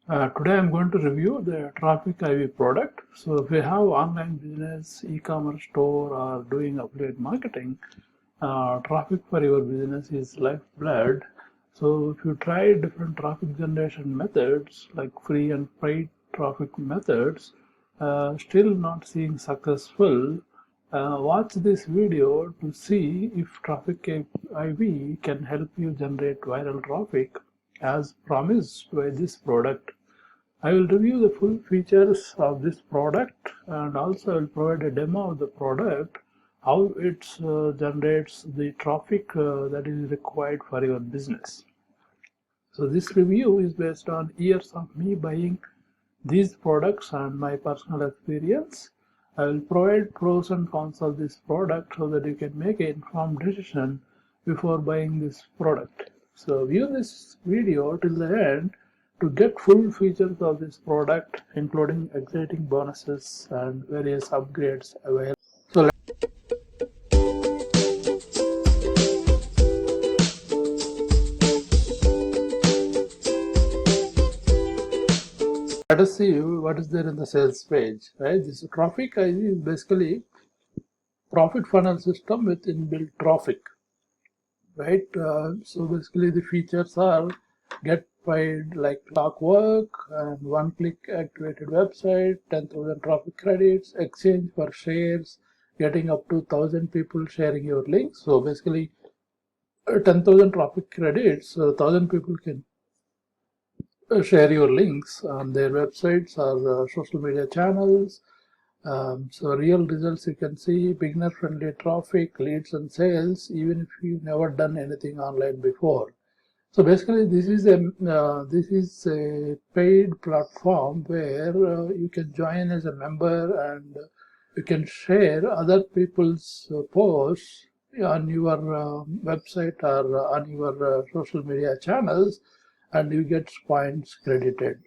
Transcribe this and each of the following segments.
Today I'm going to review the TrafficIvy product. So if you have online business, e-commerce store or doing affiliate marketing, traffic for your business is lifeblood. So if you try different traffic generation methods like free and paid traffic methods, still not seeing successful, watch this video to see if TrafficIvy can help you generate viral traffic as promised by this product. I will review the full features of this product and also I will provide a demo of the product, how it generates the traffic that is required for your business. So this review is based on years of me buying these products and my personal experience. I will provide pros and cons of this product so that you can make an informed decision before buying this product. So view this video till the end to get full features of this product, including exciting bonuses and various upgrades available. So let us see what is there in the sales page. Right, this TrafficIvy is basically profit funnel system with inbuilt traffic. Right, so basically the features are get paid like clockwork and one-click activated website, 10,000 traffic credits, exchange for shares, getting up to 1,000 people sharing your links. So basically 10,000 traffic credits, 1,000 people can share your links on their websites or social media channels. So real results you can see, beginner friendly traffic, leads and sales, even if you've never done anything online before. So basically this is a paid platform where you can join as a member and you can share other people's posts on your website or on your social media channels, and you get points credited.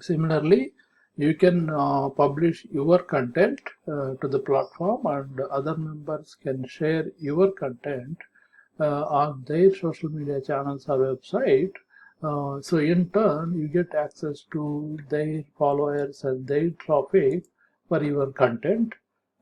Similarly, you can publish your content to the platform and other members can share your content on their social media channels or website. So in turn, you get access to their followers and their traffic for your content,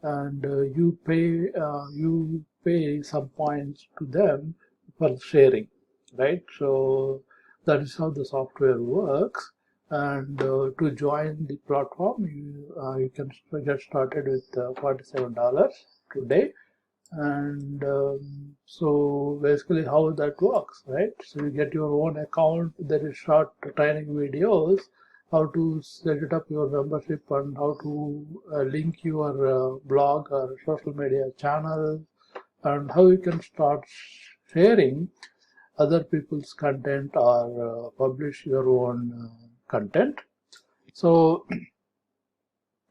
and you pay some points to them for sharing. Right. So that is how the software works. And to join the platform, you can get started with $47 today. And so basically how that works, right? So you get your own account. There is short training videos, how to set it up your membership and how to link your blog or social media channels, and how you can start sharing other people's content or publish your own content. So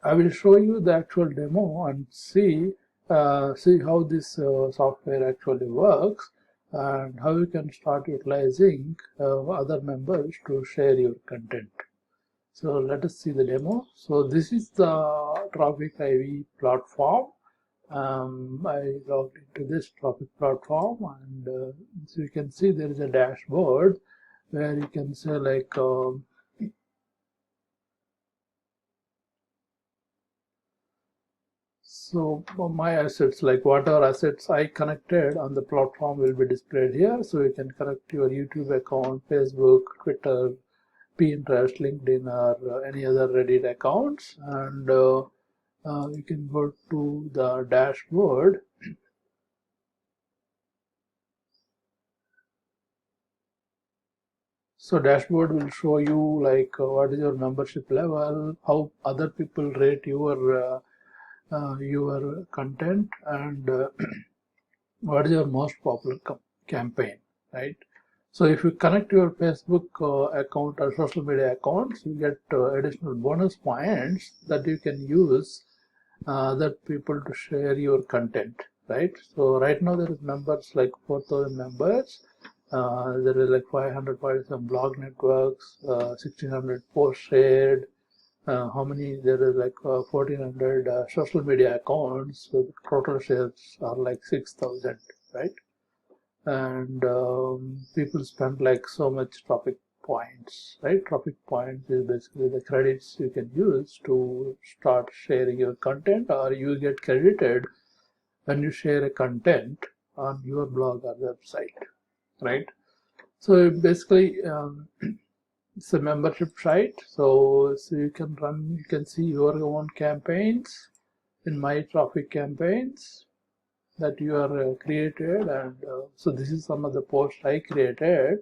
I will show you the actual demo and see how this software actually works and how you can start utilizing other members to share your content. So let us see the demo. So this is the TrafficIvy platform. I logged into this traffic platform, and so you can see there is a dashboard where you can say like so my assets, like whatever assets I connected on the platform will be displayed here. So you can connect your YouTube account, Facebook, Twitter, Pinterest, LinkedIn, or any other Reddit accounts, and you can go to the dashboard. So dashboard will show you like what is your membership level, how other people rate your content, and what is your most popular campaign, right? So if you connect your Facebook account or social media accounts, you get additional bonus points that you can use other people to share your content, right? So right now there is members like 4,000 members. There is like 547 blog networks, 1,600 posts shared. How many? There is like 1,400 social media accounts. So the total shares are like 6,000, right? And people spend like so much traffic points, right? Traffic points is basically the credits you can use to start sharing your content, or you get credited when you share a content on your blog or website, right? So basically, it's a membership site, so you can see your own campaigns in my traffic campaigns that you are created, and so this is some of the posts I created,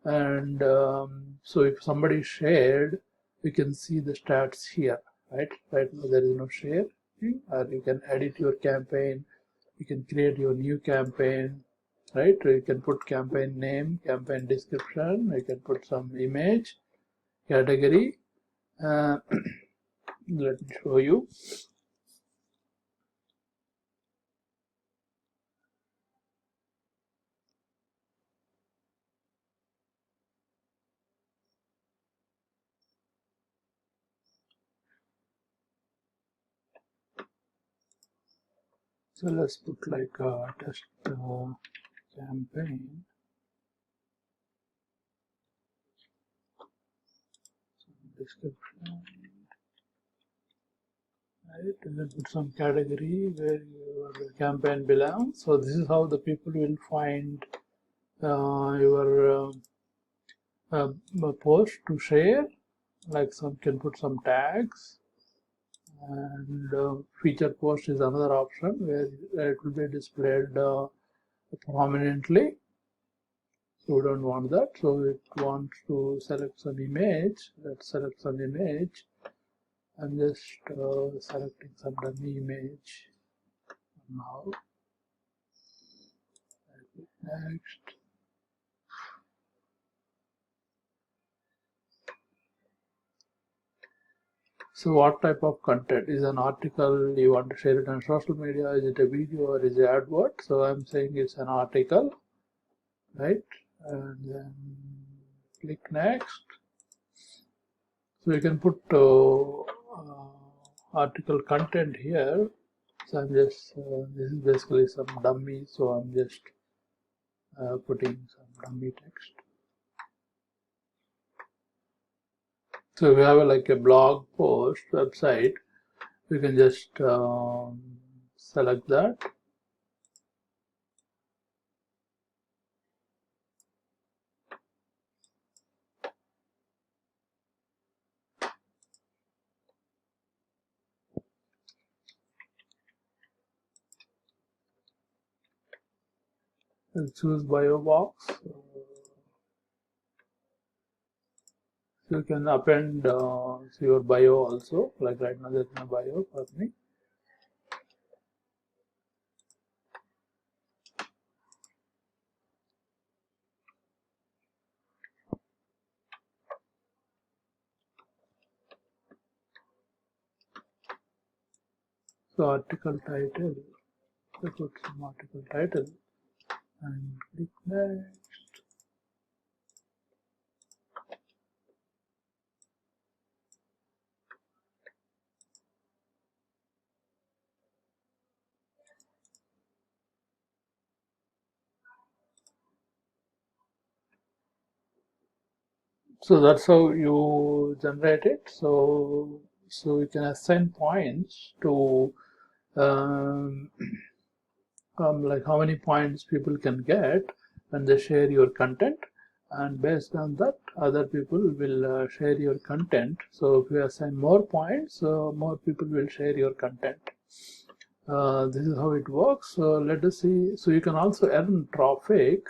and so if somebody shared, you can see the stats here, right? Right now there is no share, or you can edit your campaign, you can create your new campaign, right? You can put campaign name, campaign description, you can put some image, category. Let me show you. So let's put like a test campaign. Description, right? And then put some category where your campaign belongs. So this is how the people will find your post to share. Like some can put some tags, and feature post is another option where it will be displayed prominently. So we don't want that. So it wants to select some image. Let's select some image. I'm just selecting some dummy image now. Next. So what type of content? Is an article you want to share it on social media? Is it a video or is it advert? So I'm saying it's an article, right? And then click next. So you can put article content here. So I'm just this is basically some dummy. So I'm just putting some dummy text. So we have like a blog post website. We can just select that. And choose bio box. So you can append your bio also. Like right now, there's no bio for me. So article title. I put some article title and click next. So that's how you generate it. So you can assign points to like how many points people can get when they share your content, and based on that other people will share your content. So if you assign more points, more people will share your content. This is how it works. So let us see. So you can also earn traffic.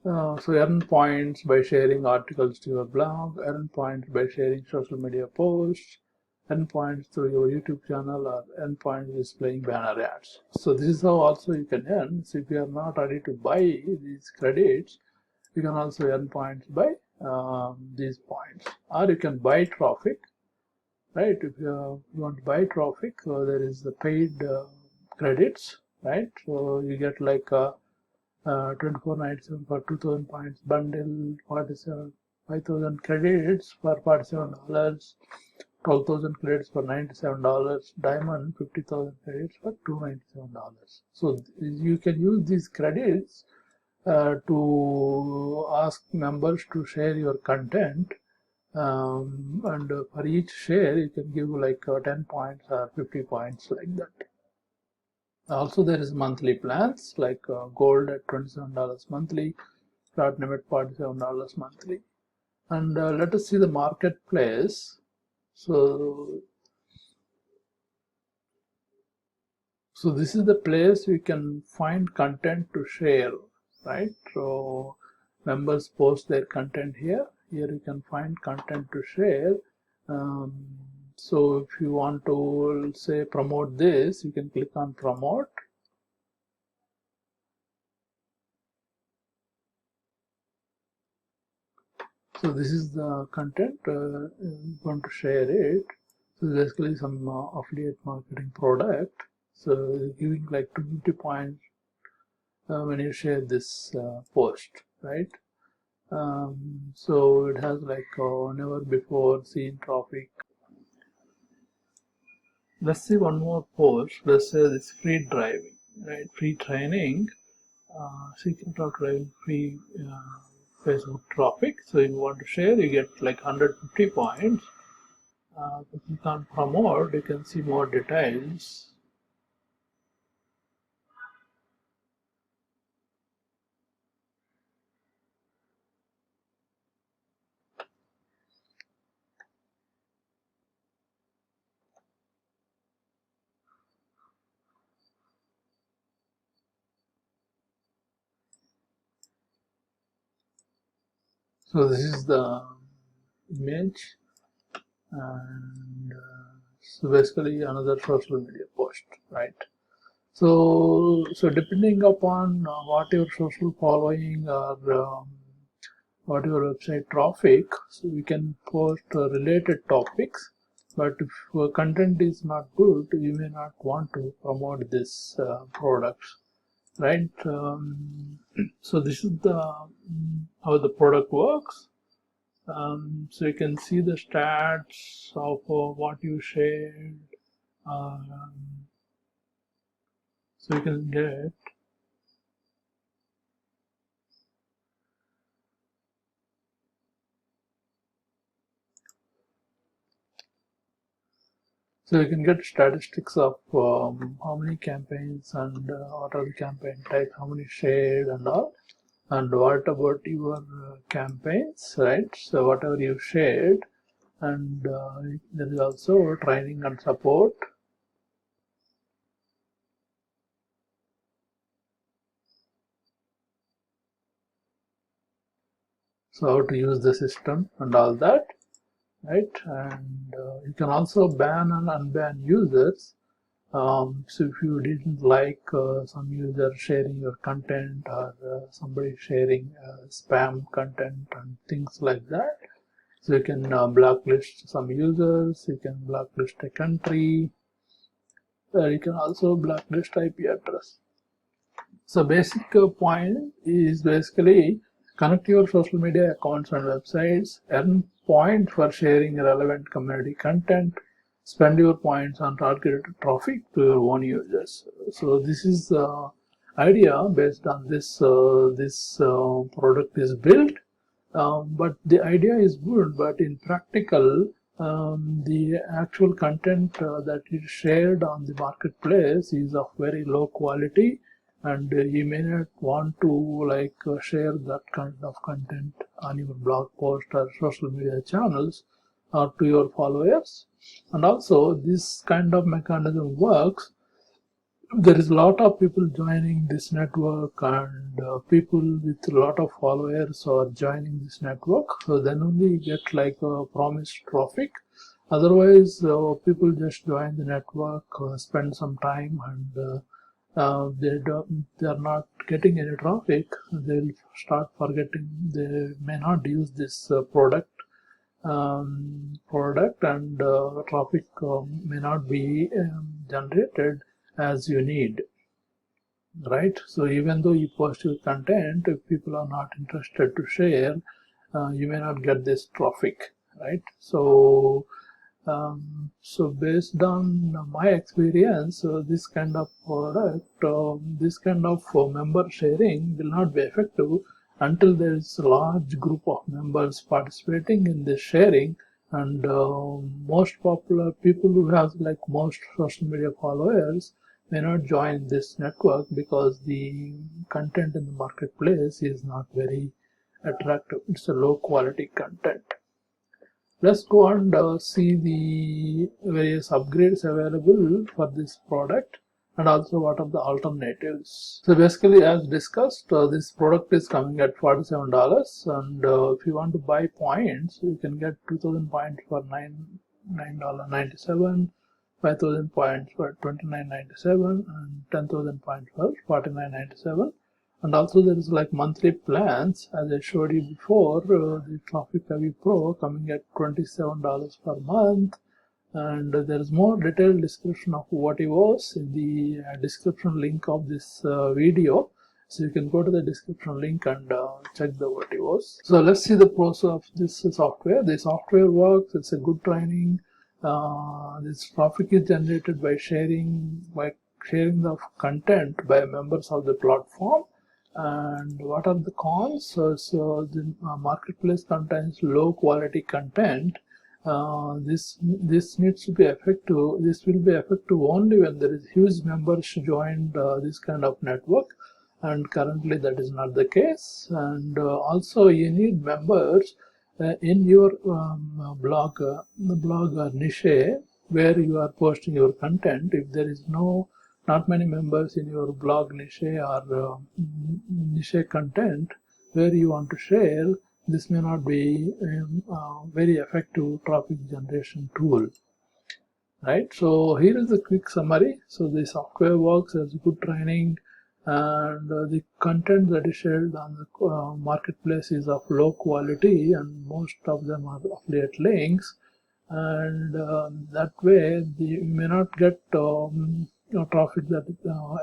So earn points by sharing articles to your blog, earn points by sharing social media posts, earn points through your YouTube channel, or earn points displaying banner ads. So this is how also you can earn. So if you are not ready to buy these credits, you can also earn points by these points, or you can buy traffic, right? If you want to buy traffic, there is the paid credits, right? So you get like 24.97 for 2,000 points bundle, 47 5,000 credits for $47, 12,000 credits for $97, diamond 50,000 credits for $297. So you can use these credits to ask members to share your content, and for each share you can give like 10 points or 50 points, like that. Also there is monthly plans like gold at $27 monthly, platinum at $47 monthly. And let us see the marketplace. So this is the place we can find content to share, right? So members post their content here. Here you can find content to share. So if you want to say promote this, you can click on promote. So this is the content, you want to share it. So basically some affiliate marketing product. So giving like 250 points when you share this post, right? So it has like never before seen traffic. Let's see one more post. Let's say this free driving, right? Free training, secret of driving free Facebook traffic. So if you want to share, you get like 150 points. If you can promote, you can see more details. So this is the image, and so basically another social media post, right? So depending upon what your social following or what your website traffic, so we can post related topics. But if content is not good, you may not want to promote this products, right? So this is the how the product works. So you can see the stats of what you shared. So you can get statistics of how many campaigns and what are the campaign types, how many shared and all, and what about your campaigns, right? So whatever you shared, and there is also training and support. So how to use the system and all that, right? And you can also ban and unban users. So if you didn't like some user sharing your content, or somebody sharing spam content and things like that, so you can blacklist some users, you can blacklist a country, you can also blacklist IP address. So basic point is basically connect your social media accounts and websites, earn points for sharing relevant community content, spend your points on targeted traffic to your own users. So this is the idea based on this product is built. But the idea is good, but in practical, the actual content that is shared on the marketplace is of very low quality, and you may not want to share that kind of content on your blog post or social media channels or to your followers. And also this kind of mechanism works. There is a lot of people joining this network, and people with a lot of followers are joining this network, so then only you get like a promised traffic. Otherwise people just join the network, spend some time, and they are not getting any traffic. They'll start forgetting, they may not use this product, and traffic may not be generated as you need, right? So even though you post your content, if people are not interested to share, you may not get this traffic, right? So So based on my experience, this kind of product, this kind of member sharing will not be effective until there is a large group of members participating in this sharing. And most popular people who have like most social media followers may not join this network because the content in the marketplace is not very attractive. It's a low quality content. Let's go and see the various upgrades available for this product and also what are the alternatives. So basically, as discussed, this product is coming at $47, and if you want to buy points, you can get 2,000 points for $9.97, 5,000 points for $29.97, and 10,000 points for $49.97. And also there is like monthly plans, as I showed you before, the TrafficIvy Pro coming at $27 per month. And there is more detailed description of OTOs in the description link of this video. So you can go to the description link and check the OTOs. So let's see the process of this software. The software works, it's a good training. This traffic is generated by sharing the content by members of the platform. And what are the cons? So the marketplace contains low quality content. This needs to be effective. This will be effective only when there is huge members joined this kind of network, and currently that is not the case. And also you need members in your blog niche where you are posting your content. If there is not many members in your blog niche or niche content where you want to share, this may not be very effective traffic generation tool, right? So here is a quick summary. So the software works as good training, and the content that is shared on the marketplace is of low quality, and most of them are affiliate links, and that way you may not get traffic that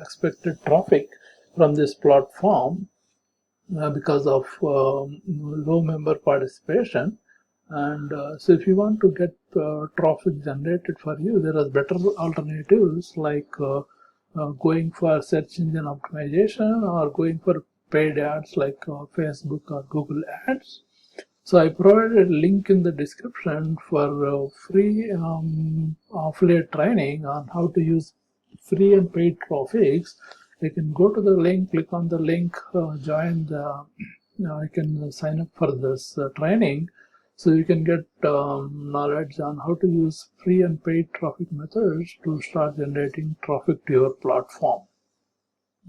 expected traffic from this platform because of low member participation. And so if you want to get traffic generated for you, there are better alternatives like going for search engine optimization or going for paid ads like Facebook or Google ads. So I provided a link in the description for free affiliate training on how to use free and paid traffics. You can go to the link, click on the link, join the, you can sign up for this training. So you can get knowledge on how to use free and paid traffic methods to start generating traffic to your platform,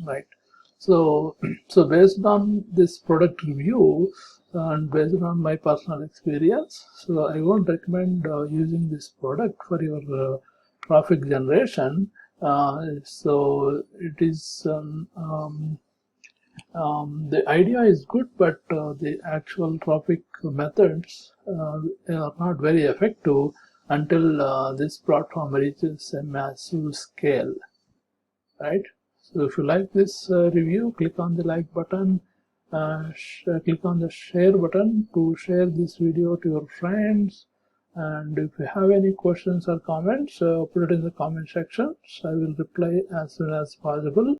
right? So based on this product review and based on my personal experience, so I won't recommend using this product for your traffic generation. So it is the idea is good, but the actual traffic methods are not very effective until this platform reaches a massive scale, right? So if you like this review, click on the like button, click on the share button to share this video to your friends. And if you have any questions or comments, put it in the comment section. So I will reply as soon as possible.